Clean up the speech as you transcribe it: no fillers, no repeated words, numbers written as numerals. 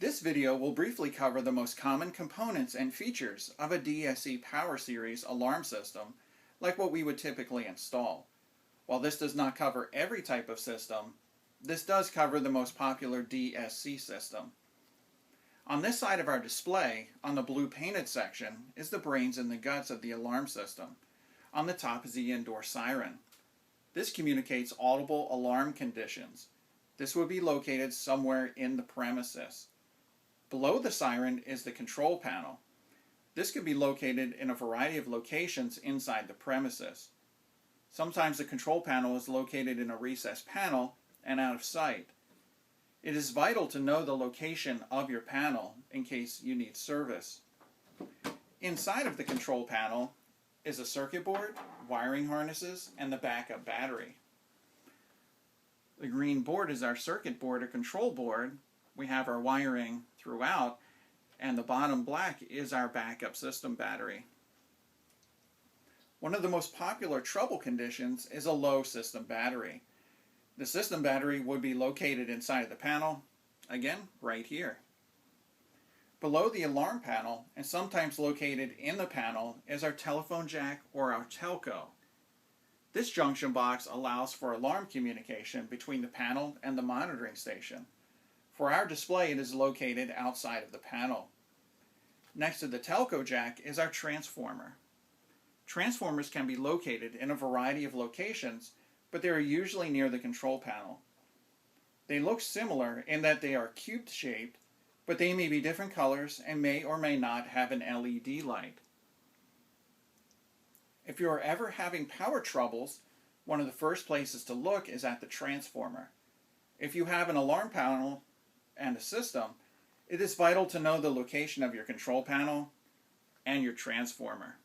This video will briefly cover the most common components and features of a DSC power series alarm system, like what we would typically install. While this does not cover every type of system, this does cover the most popular DSC system. On this side of our display, on the blue painted section, is the brains and the guts of the alarm system. On the top is the indoor siren. This communicates audible alarm conditions. This would be located somewhere in the premises. Below the siren is the control panel. This could be located in a variety of locations inside the premises. Sometimes the control panel is located in a recessed panel and out of sight. It is vital to know the location of your panel in case you need service. Inside of the control panel is a circuit board, wiring harnesses, and the backup battery. The green board is our circuit board or control board. We have our wiring throughout, and the bottom black is our backup system battery. One of the most popular trouble conditions is a low system battery. The system battery would be located inside the panel, again, right here. Below the alarm panel, and sometimes located in the panel, is our telephone jack or our telco. This junction box allows for alarm communication between the panel and the monitoring station. For our display, it is located outside of the panel. Next to the telco jack is our transformer. Transformers can be located in a variety of locations, but they are usually near the control panel. They look similar in that they are cube shaped, but they may be different colors and may or may not have an LED light. If you are ever having power troubles, one of the first places to look is at the transformer. If you have an alarm panel and a system, it is vital to know the location of your control panel and your transformer.